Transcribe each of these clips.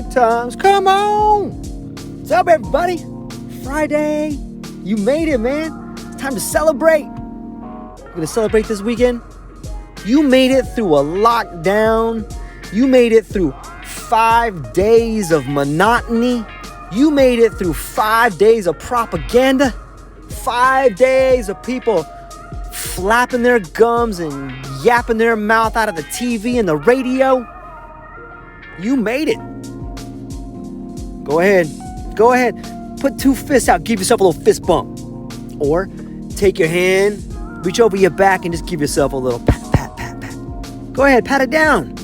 good times. Come on. What's up, everybody? Friday. You made it, man. It's time to celebrate. You're going to celebrate this weekend? You made it through a lockdown. You made it through 5 days of monotony. You made it through 5 days of propaganda. 5 days of people flapping their gums and yapping their mouth out of the TV and the radio. You made it. Go ahead. Put 2 fists out. Give yourself a little fist bump. Or take your hand, reach over your back, and just give yourself a little pat. Go ahead, pat it down.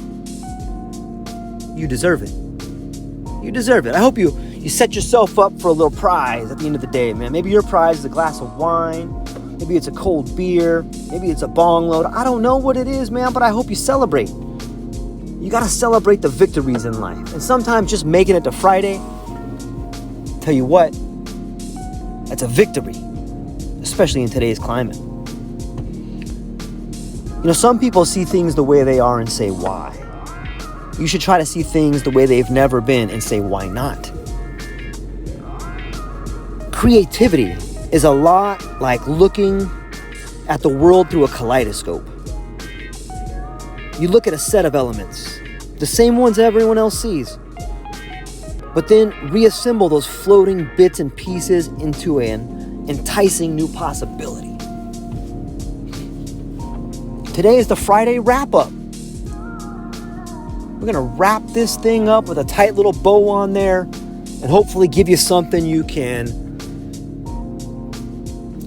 You deserve it. You deserve it. I hope you set yourself up for a little prize at the end of the day, man. Maybe your prize is a glass of wine. Maybe it's a cold beer. Maybe it's a bong load. I don't know what it is, man, but I hope you celebrate. You got to celebrate the victories in life. And sometimes just making it to Friday, tell you what, that's a victory, especially in today's climate. You know, some people see things the way they are and say, why? You should try to see things the way they've never been and say, why not? Creativity is a lot like looking at the world through a kaleidoscope. You look at a set of elements, the same ones everyone else sees, but then reassemble those floating bits and pieces into an enticing new possibility. Today is the Friday wrap-up. We're going to wrap this thing up with a tight little bow on there and hopefully give you something you can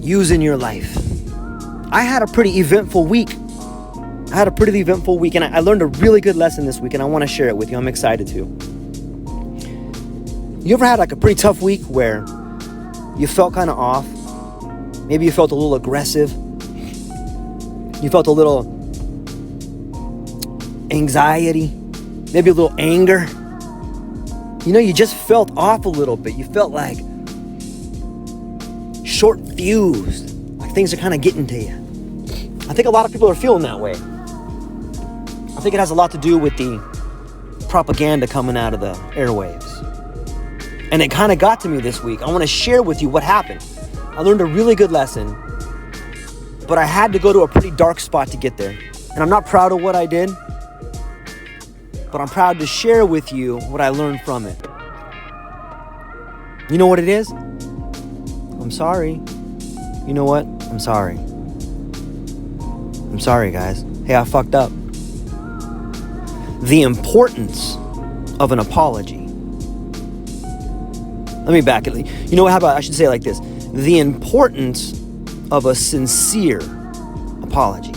use in your life. I had a pretty eventful week. And I learned a really good lesson this week, and I want to share it with you. I'm excited to. You ever had like a pretty tough week where you felt kind of off? Maybe you felt a little aggressive. You felt a little anxiety, maybe a little anger. You know, you just felt off a little bit. You felt like short-fused, like things are kind of getting to you. I think a lot of people are feeling that way. I think it has a lot to do with the propaganda coming out of the airwaves. And it kind of got to me this week. I want to share with you what happened. I learned a really good lesson, but I had to go to a pretty dark spot to get there. And I'm not proud of what I did, but I'm proud to share with you what I learned from it. You know what it is? I'm sorry. You know what? I'm sorry. I'm sorry, guys. Hey, I fucked up. The importance of an apology. Let me back it. You know what? How about I should say it like this? The importance of a sincere apology.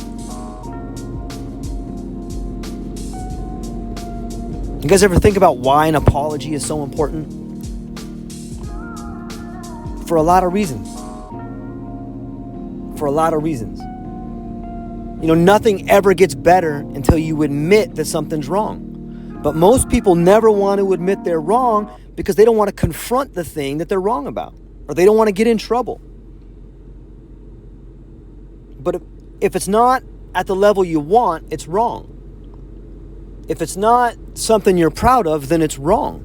You guys ever think about why an apology is so important? For a lot of reasons. You know, nothing ever gets better until you admit that something's wrong. But most people never want to admit they're wrong because they don't want to confront the thing that they're wrong about, or they don't want to get in trouble. But if it's not at the level you want, it's wrong. If it's not something you're proud of, then it's wrong.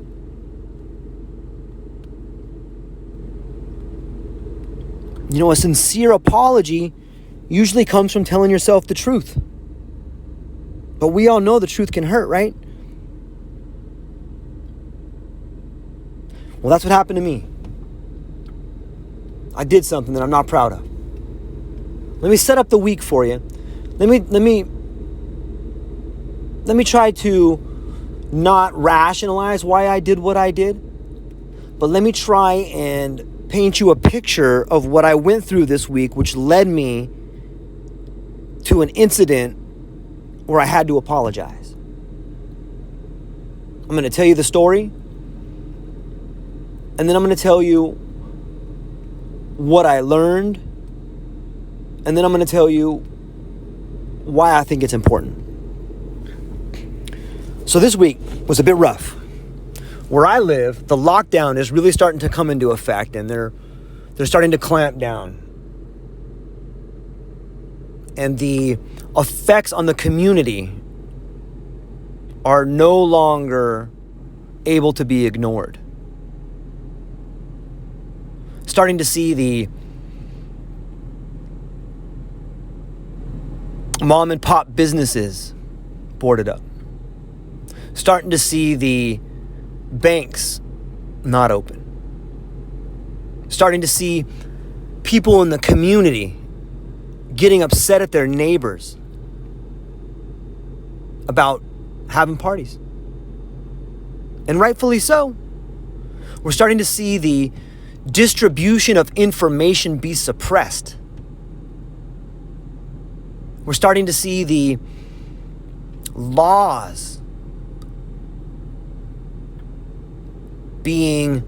You know, a sincere apology usually comes from telling yourself the truth. But we all know the truth can hurt, right? Well, that's what happened to me. I did something that I'm not proud of. Let me set up the week for you. Let me try to not rationalize why I did what I did, but let me try and paint you a picture of what I went through this week, which led me to an incident where I had to apologize. I'm going to tell you the story, and then I'm going to tell you what I learned, and then I'm going to tell you why I think it's important. So this week was a bit rough. Where I live, the lockdown is really starting to come into effect, and they're starting to clamp down. And the effects on the community are no longer able to be ignored. Starting to see the mom and pop businesses boarded up. Starting to see the banks not open. Starting to see people in the community getting upset at their neighbors about having parties. And rightfully so. We're starting to see the distribution of information be suppressed. We're starting to see the laws being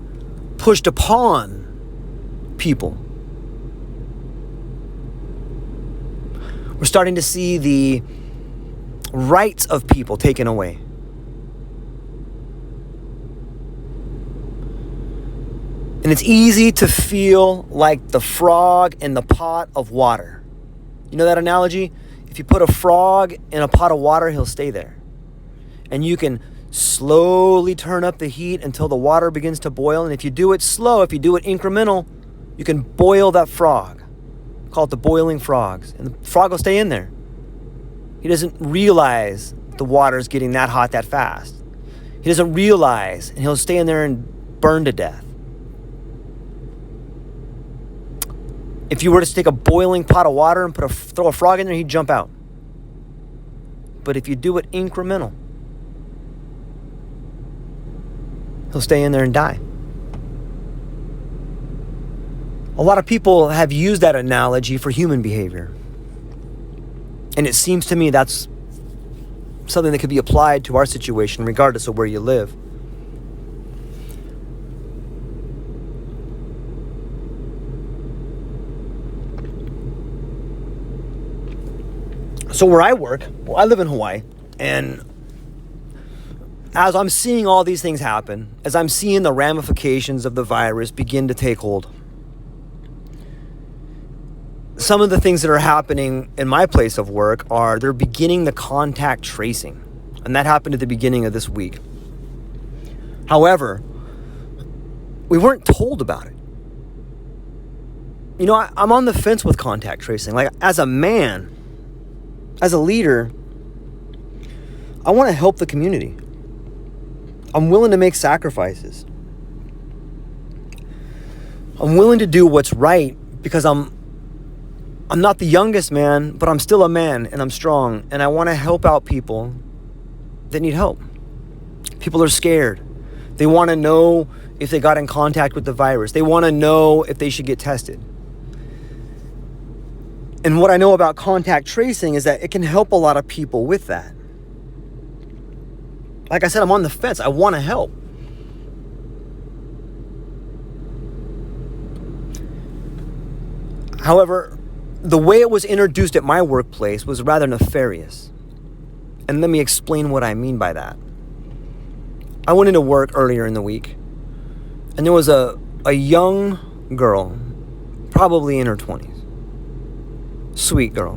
pushed upon people. We're starting to see the rights of people taken away. And it's easy to feel like the frog in the pot of water. You know that analogy? If you put a frog in a pot of water, he'll stay there. And you can slowly turn up the heat until the water begins to boil. And if you do it slow, if you do it incremental, you can boil that frog. Call it the boiling frogs. And the frog will stay in there. He doesn't realize the water's getting that hot that fast. He doesn't realize, and he'll stay in there and burn to death. If you were to take a boiling pot of water and throw a frog in there, he'd jump out. But if you do it incremental, he'll stay in there and die. A lot of people have used that analogy for human behavior. And it seems to me that's something that could be applied to our situation regardless of where you live. So where I work, I live in Hawaii, and as I'm seeing all these things happen, as I'm seeing the ramifications of the virus begin to take hold, some of the things that are happening in my place of work are they're beginning the contact tracing, and that happened at the beginning of this week. However, we weren't told about it. You know, I'm on the fence with contact tracing. Like, as a man, as a leader, I want to help the community. I'm willing to make sacrifices. I'm willing to do what's right because I'm not the youngest man, but I'm still a man and I'm strong, and I want to help out people that need help. People are scared. They want to know if they got in contact with the virus. They want to know if they should get tested. And what I know about contact tracing is that it can help a lot of people with that. Like I said, I'm on the fence. I want to help. However, the way it was introduced at my workplace was rather nefarious. And let me explain what I mean by that. I went into work earlier in the week, and there was a young girl, probably in her 20s. Sweet girl.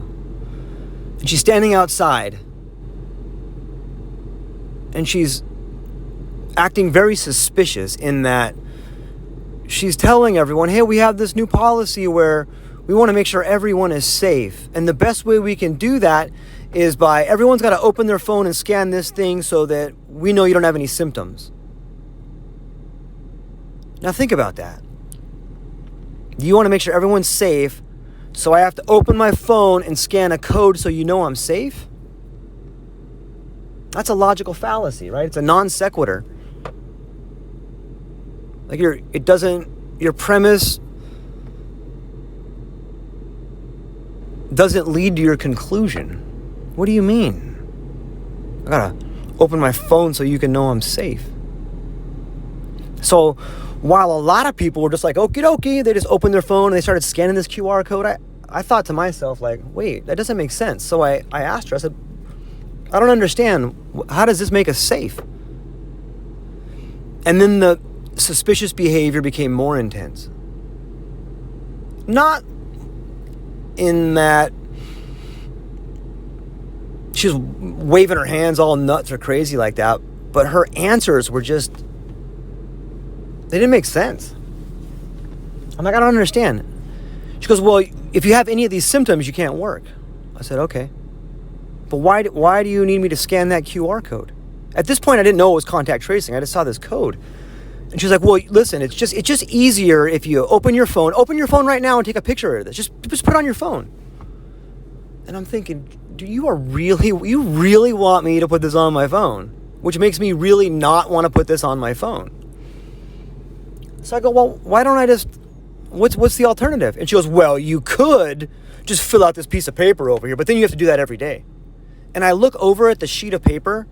And she's standing outside, and she's acting very suspicious in that she's telling everyone, hey, we have this new policy where we want to make sure everyone is safe. And the best way we can do that is by everyone's got to open their phone and scan this thing so that we know you don't have any symptoms. Now think about that. You want to make sure everyone's safe, so I have to open my phone and scan a code so you know I'm safe? That's a logical fallacy, right? It's a non sequitur. Like your premise doesn't lead to your conclusion. What do you mean? I gotta open my phone so you can know I'm safe. So while a lot of people were just like, okie dokie, they just opened their phone and they started scanning this QR code, I thought to myself, like, wait, that doesn't make sense. So I asked her, I said, I don't understand. How does this make us safe? And then the suspicious behavior became more intense. Not in that she was waving her hands all nuts or crazy like that, but her answers were just They didn't make sense. I'm like, I don't understand. She goes, well, if you have any of these symptoms, you can't work. I said, okay. But why do you need me to scan that QR code? At this point, I didn't know it was contact tracing. I just saw this code. And she's like, well, listen, it's just easier if you open your phone right now and take a picture of this. Just put it on your phone. And I'm thinking, you really want me to put this on my phone? Which makes me really not want to put this on my phone. So I go, well, why don't I just, what's the alternative? And she goes, well, you could just fill out this piece of paper over here, but then you have to do that every day. And I look over at the sheet of paper,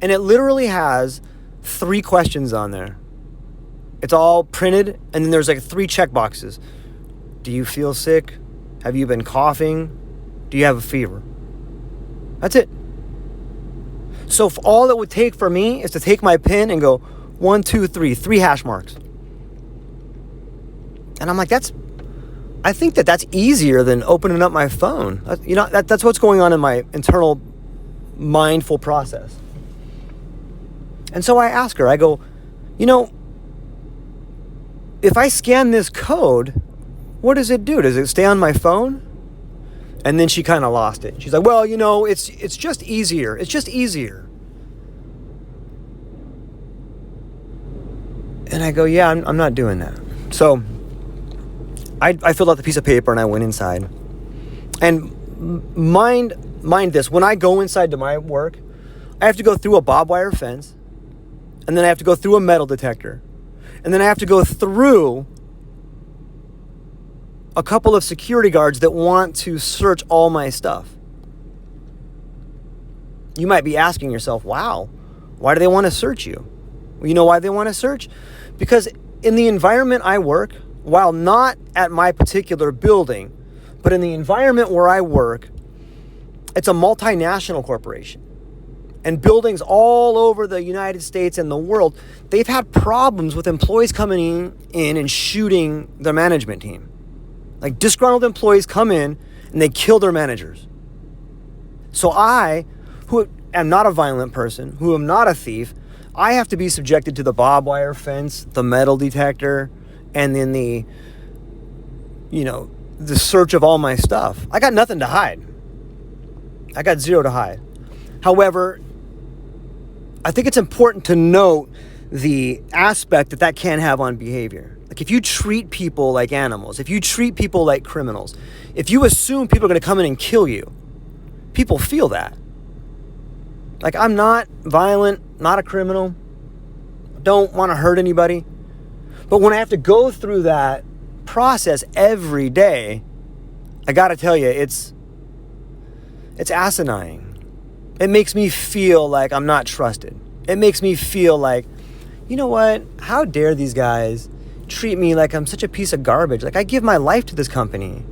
and it literally has 3 questions on there. It's all printed, and then there's like 3 check boxes. Do you feel sick? Have you been coughing? Do you have a fever? That's it. So if all it would take for me is to take my pen and go 1, 2, 3 hash marks. And I'm like, I think that's easier than opening up my phone. That's what's going on in my internal mindful process. And so I ask her, I go, if I scan this code, what does it do? Does it stay on my phone? And then she kind of lost it. She's like, well, it's just easier. It's just easier. And I go, yeah, I'm not doing that. So I filled out the piece of paper and I went inside. And mind this, when I go inside to my work, I have to go through a barbed wire fence, and then I have to go through a metal detector, and then I have to go through a couple of security guards that want to search all my stuff. You might be asking yourself, wow, why do they want to search you? Well, you know why they want to search? Because in the environment I work, while not at my particular building, but in the environment where I work, it's a multinational corporation. And buildings all over the United States and the world, they've had problems with employees coming in and shooting their management team. Like disgruntled employees come in and they kill their managers. So I, who am not a violent person, who am not a thief, I have to be subjected to the barbed wire fence, the metal detector, and then the search of all my stuff. I got nothing to hide. I got zero to hide. However, I think it's important to note the aspect that can have on behavior. Like if you treat people like animals, if you treat people like criminals, if you assume people are going to come in and kill you, people feel that. Like I'm not violent, not a criminal, don't want to hurt anybody. But when I have to go through that process every day, I got to tell you, it's asinine. It makes me feel like I'm not trusted. It makes me feel like, you know what? How dare these guys treat me like I'm such a piece of garbage? Like I give my life to this company.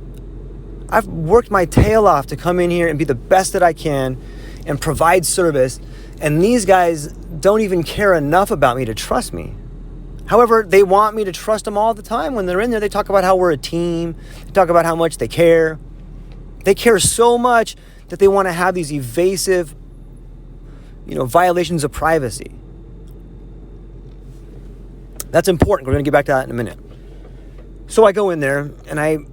I've worked my tail off to come in here and be the best that I can and provide service. And these guys don't even care enough about me to trust me. However, they want me to trust them all the time. When they're in there, they talk about how we're a team. They talk about how much they care. They care so much that they want to have these evasive, violations of privacy. That's important. We're going to get back to that in a minute. So I go in there, and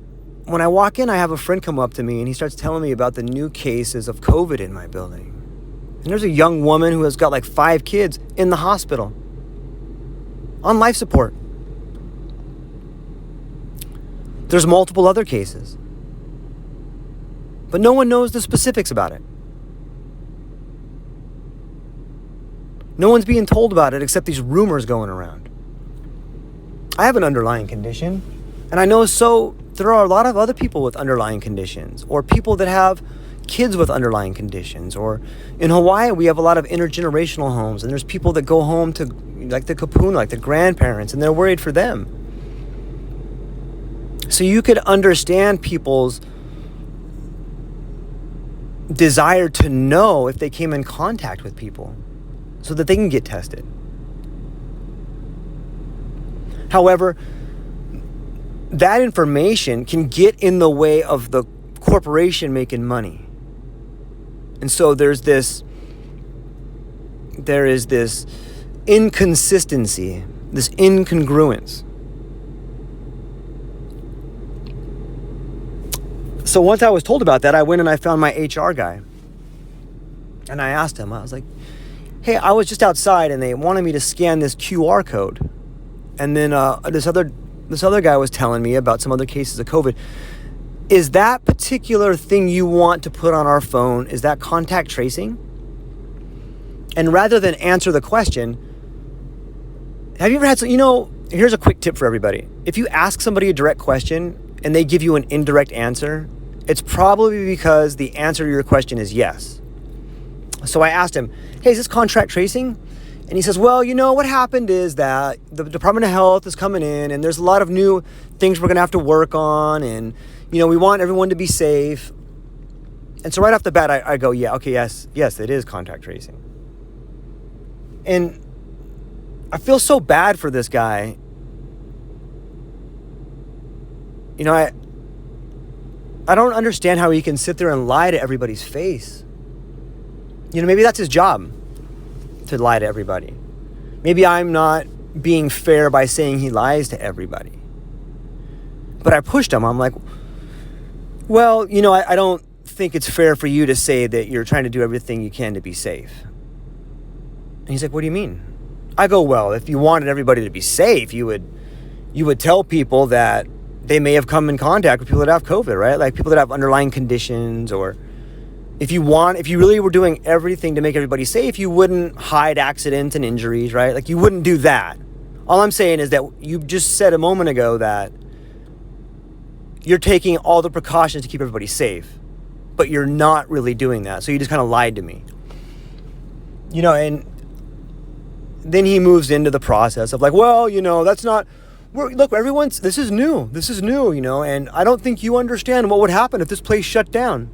when I walk in, I have a friend come up to me, and he starts telling me about the new cases of COVID in my building. And there's a young woman who has got like 5 kids in the hospital on life support. There's multiple other cases, but no one knows the specifics about it. No one's being told about it except these rumors going around. I have an underlying condition, and I know there are a lot of other people with underlying conditions, or people that have kids with underlying conditions, or in Hawaii we have a lot of intergenerational homes, and there's people that go home to like the kapuna, like the grandparents, and they're worried for them. So you could understand people's desire to know if they came in contact with people so that they can get tested. However, that information can get in the way of the corporation making money. And so there is this inconsistency. this incongruence. So once I was told about that, I went and I found my HR guy. And I asked him, I was like, hey, I was just outside and they wanted me to scan this QR code. And then this other guy was telling me about some other cases of COVID. Is that particular thing you want to put on our phone, is that contact tracing? And rather than answer the question, have you ever had here's a quick tip for everybody. If you ask somebody a direct question and they give you an indirect answer, it's probably because the answer to your question is yes. So I asked him, hey, is this contact tracing? And he says, well, what happened is that the Department of Health is coming in and there's a lot of new things we're going to have to work on. And, we want everyone to be safe. And so right off the bat, I go, yeah, okay, yes, it is contact tracing. And I feel so bad for this guy. I don't understand how he can sit there and lie to everybody's face. Maybe that's his job, to lie to everybody. Maybe I'm not being fair by saying he lies to everybody. But I pushed him. I'm like, well, I don't think it's fair for you to say that you're trying to do everything you can to be safe. And he's like, what do you mean? I go, well, if you wanted everybody to be safe, you would tell people that they may have come in contact with people that have COVID, right? Like people that have underlying conditions, or if you really were doing everything to make everybody safe, you wouldn't hide accidents and injuries, right? Like you wouldn't do that. All I'm saying is that you just said a moment ago that you're taking all the precautions to keep everybody safe, but you're not really doing that. So you just kind of lied to me. And then he moves into the process of like, well, that's not, look, this is new, and I don't think you understand what would happen if this place shut down.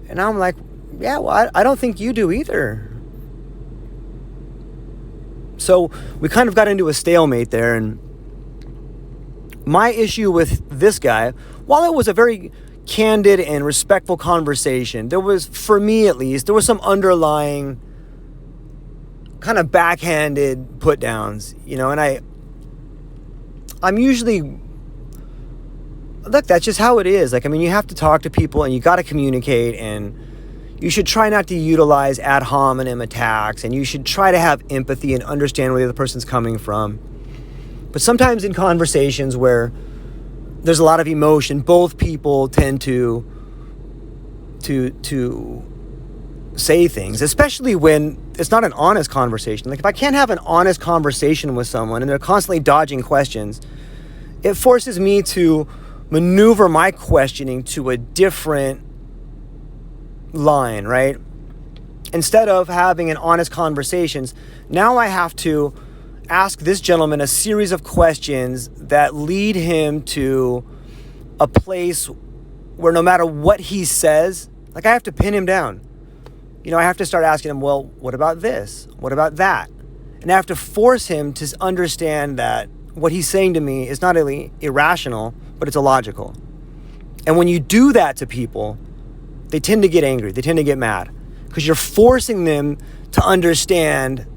And I'm like, yeah, well, I don't think you do either. So we kind of got into a stalemate there, and my issue with this guy, while it was a very candid and respectful conversation, there was, for me at least, there was some underlying kind of backhanded put downs, and I'm usually, look, that's just how it is. You have to talk to people and you got to communicate, and you should try not to utilize ad hominem attacks, and you should try to have empathy and understand where the other person's coming from. But sometimes in conversations where there's a lot of emotion, both people tend to say things, especially when it's not an honest conversation. Like if I can't have an honest conversation with someone and they're constantly dodging questions, it forces me to maneuver my questioning to a different line, right? Instead of having an honest conversations, now I have to ask this gentleman a series of questions that lead him to a place where no matter what he says, like I have to pin him down. I have to start asking him, well, what about this? What about that? And I have to force him to understand that what he's saying to me is not only irrational, but it's illogical. And when you do that to people, they tend to get angry. They tend to get mad because you're forcing them to understand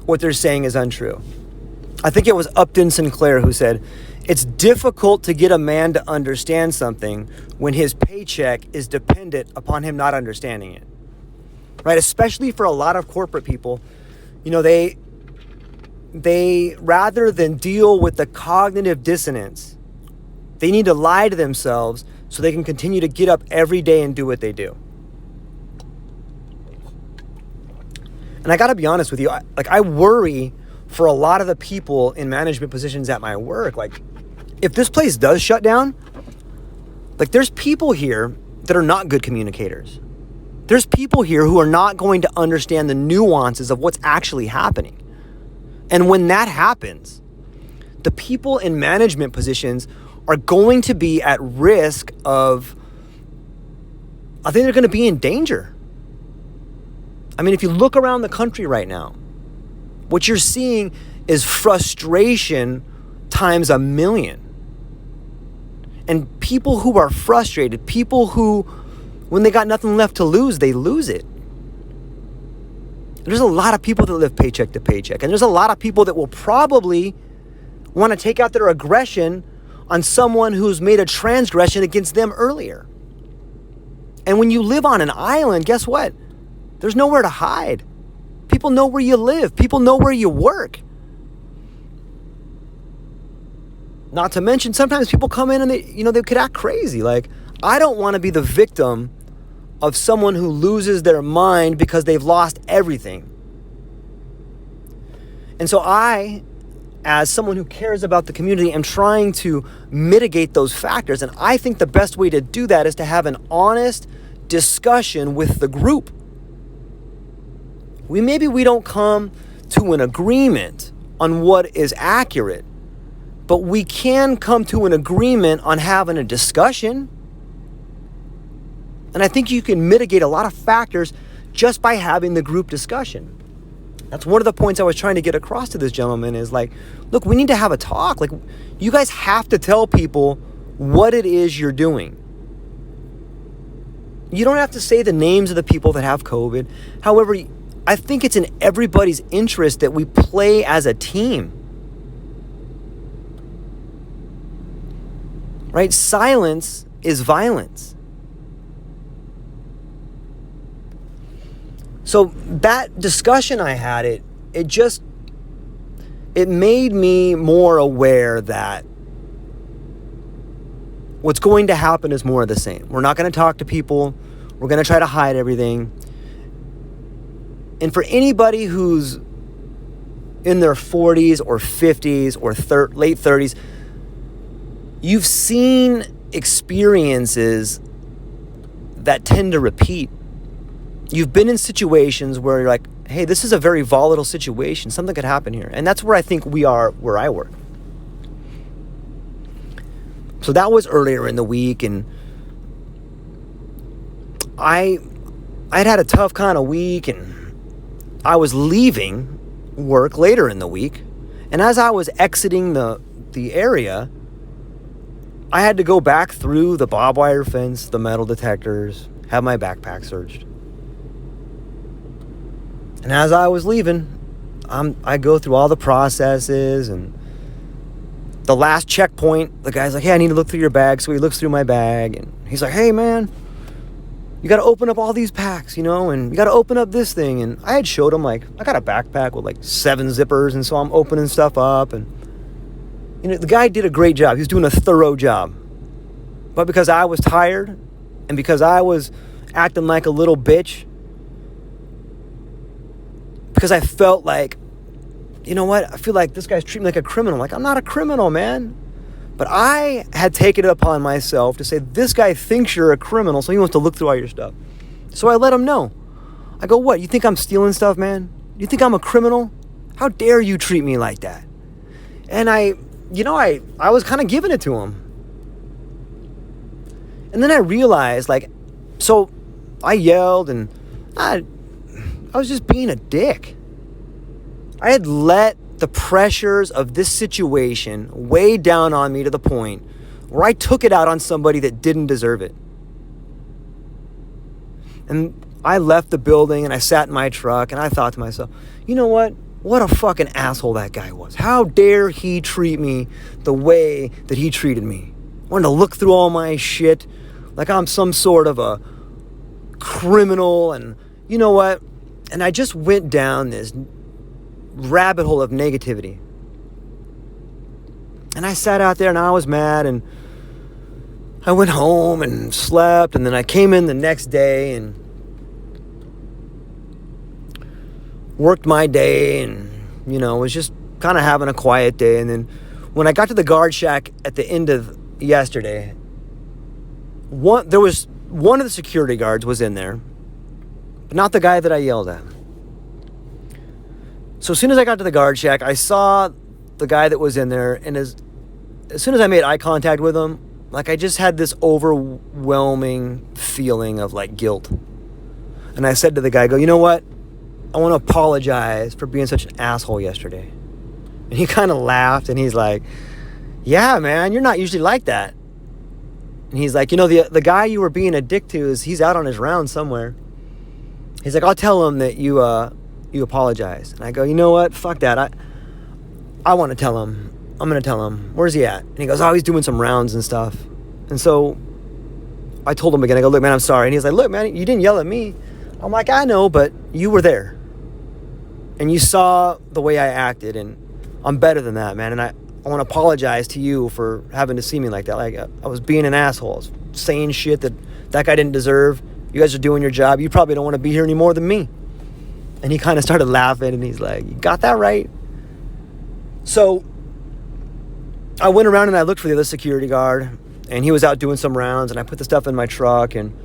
what they're saying is untrue. I think it was Upton Sinclair who said, it's difficult to get a man to understand something when his paycheck is dependent upon him not understanding it. Right? Especially for a lot of corporate people, they rather than deal with the cognitive dissonance, they need to lie to themselves so they can continue to get up every day and do what they do. And I got to be honest with you, I worry for a lot of the people in management positions at my work. Like, if this place does shut down, like there's people here that are not good communicators. There's people here who are not going to understand the nuances of what's actually happening. And when that happens, the people in management positions are going to be at risk of, I think they're going to be in danger. If you look around the country right now, what you're seeing is frustration times 1,000,000. And people who are frustrated, people who, when they got nothing left to lose, they lose it. There's a lot of people that live paycheck to paycheck. And there's a lot of people that will probably want to take out their aggression on someone who's made a transgression against them earlier. And when you live on an island, guess what? There's nowhere to hide. People know where you live. People know where you work. Not to mention, sometimes people come in and they could act crazy. Like, I don't want to be the victim of someone who loses their mind because they've lost everything. And so I, as someone who cares about the community, am trying to mitigate those factors. And I think the best way to do that is to have an honest discussion with the group. Maybe we don't come to an agreement on what is accurate, but we can come to an agreement on having a discussion. And I think you can mitigate a lot of factors just by having the group discussion. That's one of the points I was trying to get across to this gentleman is like, look, we need to have a talk. Like, you guys have to tell people what it is you're doing. You don't have to say the names of the people that have COVID. However, I think it's in everybody's interest that we play as a team. Right? Silence is violence. So that discussion I had, it made me more aware that what's going to happen is more of the same. We're not going to talk to people. We're going to try to hide everything. And for anybody who's in their 40s or 50s or late 30s, you've seen experiences that tend to repeat. You've been in situations where you're like, hey, this is a very volatile situation. Something could happen here. And that's where I think we are where I work. So that was earlier in the week, and I'd had a tough kind of week, and I was leaving work later in the week. And as I was exiting the area, I had to go back through the barbed wire fence, the metal detectors, have my backpack searched. And as I was leaving, I go through all the processes, and the last checkpoint, the guy's like, hey, I need to look through your bag. So he looks through my bag, and he's like, hey, man, you got to open up all these packs, and you got to open up this thing. And I had showed him, like, I got a backpack with like 7 zippers, and so I'm opening stuff up. And, the guy did a great job. He was doing a thorough job. But because I was tired, and because I was acting like a little bitch, because I felt like, you know what? I feel like this guy's treating me like a criminal. Like, I'm not a criminal, man. But I had taken it upon myself to say, this guy thinks you're a criminal, so he wants to look through all your stuff. So I let him know. I go, what? You think I'm stealing stuff, man? You think I'm a criminal? How dare you treat me like that? And I was kind of giving it to him. And then I realized, like, so I yelled, and I was just being a dick. I had let the pressures of this situation weigh down on me to the point where I took it out on somebody that didn't deserve it. And I left the building, and I sat in my truck, and I thought to myself, you know what? What a fucking asshole that guy was. How dare he treat me the way that he treated me? Wanted to look through all my shit like I'm some sort of a criminal, and you know what? And I just went down this rabbit hole of negativity. And I sat out there, and I was mad, and I went home and slept, and then I came in the next day and worked my day, and was just kind of having a quiet day. And then when I got to the guard shack at the end of yesterday, one of the security guards was in there, but not the guy that I yelled at. So as soon as I got to the guard shack, I saw the guy that was in there, and as soon as I made eye contact with him, like, I just had this overwhelming feeling of like guilt. And I said to the guy, you know what? I want to apologize for being such an asshole yesterday. And he kind of laughed, and he's like, yeah, man, you're not usually like that. And he's like, the guy you were being a dick to he's out on his rounds somewhere. He's like, I'll tell him that you you apologize. And I go, you know what? Fuck that. I want to tell him. I'm going to tell him. Where's he at? And he goes, oh, he's doing some rounds and stuff. And so I told him again, I go, look, man, I'm sorry. And he's like, look, man, you didn't yell at me. I'm like, I know, but you were there. And you saw the way I acted, and I'm better than that, man. And I want to apologize to you for having to see me like that. Like, I was being an asshole. I was saying shit that guy didn't deserve. You guys are doing your job. You probably don't want to be here any more than me. And he kind of started laughing, and he's like, you got that right. So I went around and I looked for the other security guard, and he was out doing some rounds, and I put the stuff in my truck, and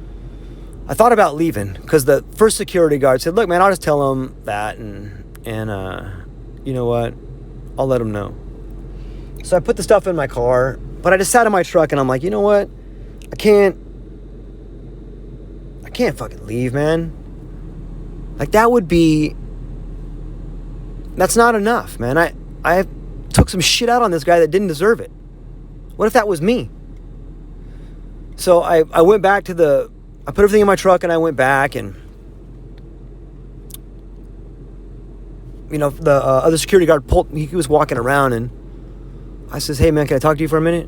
I thought about leaving because the first security guard said, look, man, I'll just tell him that, and you know what? I'll let him know. So I put the stuff in my car, but I just sat in my truck, and I'm like, you know what? I can't fucking leave, man. Like, that's not enough, man. I took some shit out on this guy that didn't deserve it. What if that was me? So I went back I put everything in my truck, and I went back, and the other security guard he was walking around, and I says, hey man, can I talk to you for a minute?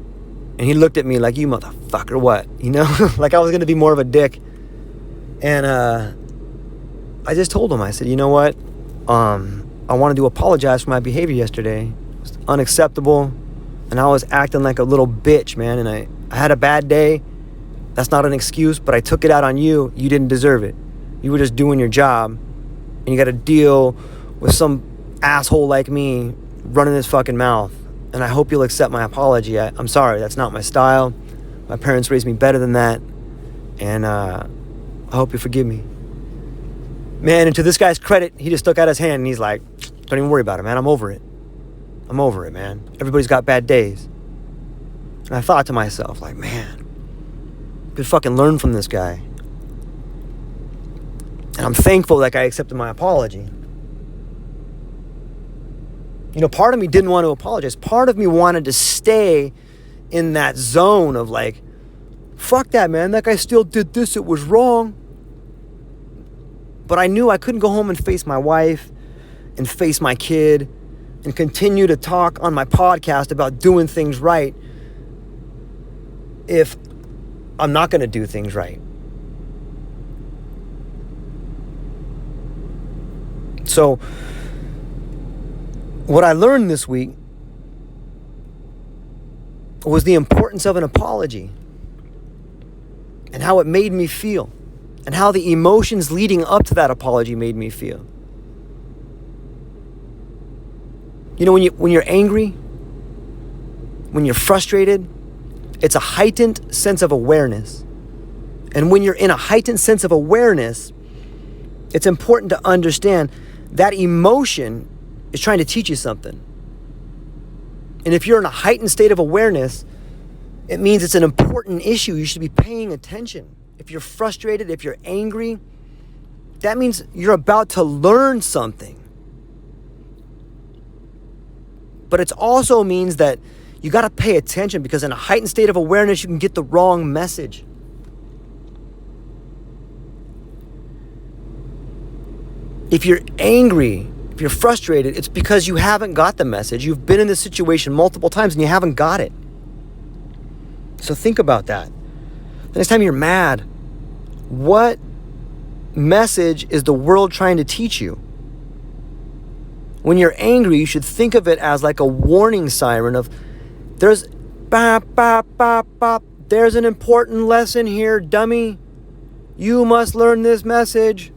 And he looked at me like, you motherfucker, what? Like I was going to be more of a dick. And I just told him, I said, you know what? I wanted to apologize for my behavior yesterday. It was unacceptable, and I was acting like a little bitch, man, and I had a bad day. That's not an excuse, but I took it out on you. You didn't deserve it. You were just doing your job, and you got to deal with some asshole like me running his fucking mouth. And I hope you'll accept my apology. I'm sorry, that's not my style. My parents raised me better than that, and I hope you forgive me. Man, and to this guy's credit, he just stuck out his hand, and he's like, don't even worry about it, man. I'm over it. I'm over it, man. Everybody's got bad days. And I thought to myself, like, man, could fucking learn from this guy. And I'm thankful that guy accepted my apology. Part of me didn't want to apologize. Part of me wanted to stay in that zone of like, fuck that, man. That guy still did this. It was wrong. But I knew I couldn't go home and face my wife and face my kid and continue to talk on my podcast about doing things right if I'm not going to do things right. So what I learned this week was the importance of an apology and how it made me feel and how the emotions leading up to that apology made me feel. When you're angry, when you're frustrated, it's a heightened sense of awareness. And when you're in a heightened sense of awareness, it's important to understand that emotion is trying to teach you something. And if you're in a heightened state of awareness, it means it's an important issue. You should be paying attention. If you're frustrated, if you're angry, that means you're about to learn something. But it also means that you got to pay attention, because in a heightened state of awareness, you can get the wrong message. If you're angry, if you're frustrated, it's because you haven't got the message. You've been in this situation multiple times and you haven't got it. So think about that. The next time you're mad, what message is the world trying to teach you? When you're angry, you should think of it as like a warning siren of, there's bop, bop, bop, bop. There's an important lesson here, dummy. You must learn this message.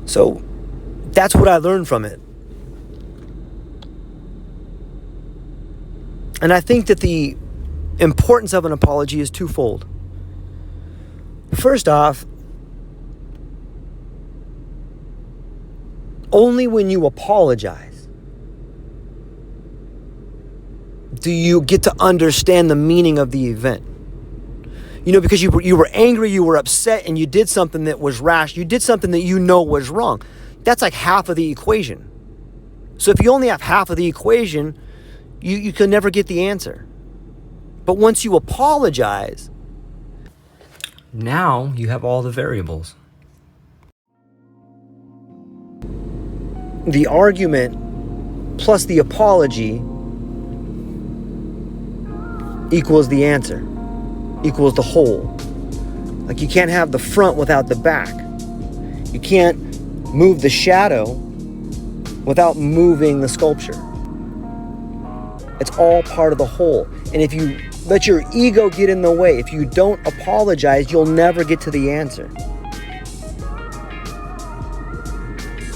So that's what I learned from it. And I think that the importance of an apology is twofold. First off, only when you apologize do you get to understand the meaning of the event. Because you were angry, you were upset, and you did something that was rash. You did something that you know was wrong. That's like half of the equation. So if you only have half of the equation, you can never get the answer. But once you apologize, Now you have all the variables. The argument plus the apology equals the answer, equals the whole. Like, you can't have the front without the back. You can't move the shadow without moving the sculpture. It's all part of the whole. And if you let your ego get in the way, if you don't apologize, you'll never get to the answer.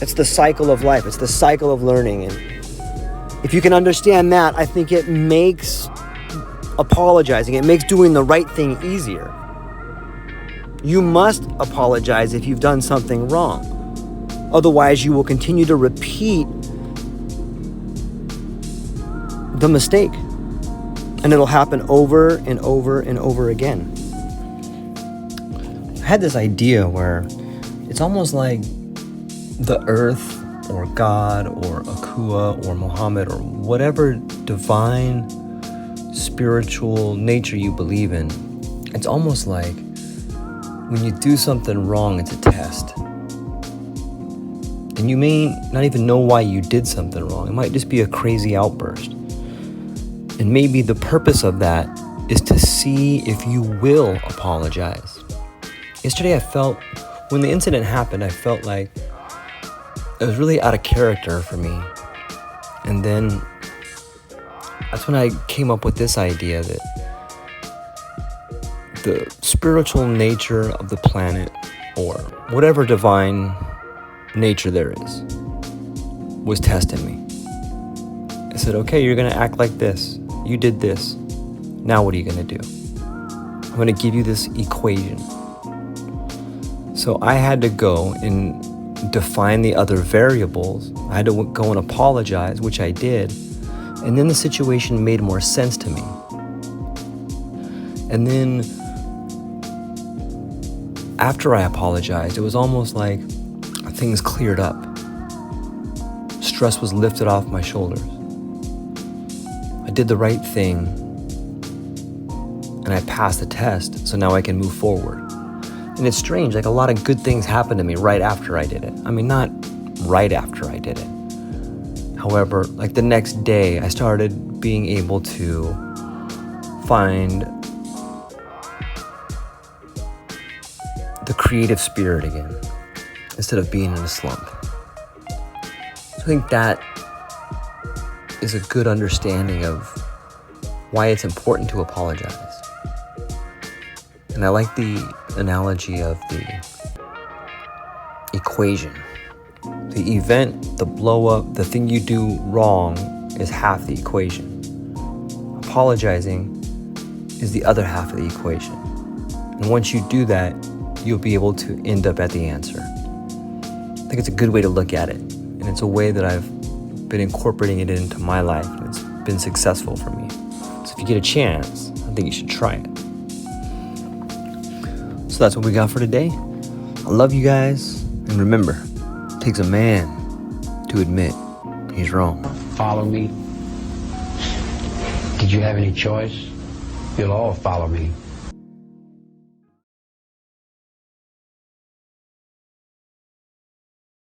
It's the cycle of life. It's the cycle of learning. And if you can understand that, I think it makes apologizing, it makes doing the right thing easier. You must apologize if you've done something wrong. Otherwise, you will continue to repeat the mistake. And it'll happen over and over and over again. I had this idea where it's almost like the earth or God or Akua or Muhammad or whatever divine spiritual nature you believe in, it's almost like when you do something wrong, it's a test. And you may not even know why you did something wrong. It might just be a crazy outburst. And maybe the purpose of that is to see if you will apologize. Yesterday when the incident happened, I felt like it was really out of character for me. And then that's when I came up with this idea that the spiritual nature of the planet, or whatever divine nature there is, was testing me. I said, okay, you're going to act like this. You did this. Now what are you going to do? I'm going to give you this equation. So I had to go and define the other variables. I had to go and apologize, which I did. And then the situation made more sense to me. And then after I apologized, it was almost like things cleared up. Stress was lifted off my shoulders. I did the right thing and I passed the test, so now I can move forward. And it's strange, like a lot of good things happened to me right after I did it. I mean, not right after I did it. However, like the next day, I started being able to find the creative spirit again, instead of being in a slump. So I think that is a good understanding of why it's important to apologize. And I like the analogy of the equation. The event, the blow up, the thing you do wrong is half the equation. Apologizing is the other half of the equation. And once you do that, you'll be able to end up at the answer. I think it's a good way to look at it. And it's a way that I've been incorporating it into my life, and it's been successful for me. So if you get a chance, I think you should try it. So that's what we got for today. I love you guys. And remember, it takes a man to admit he's wrong. Follow me. Did you have any choice? You'll all follow me.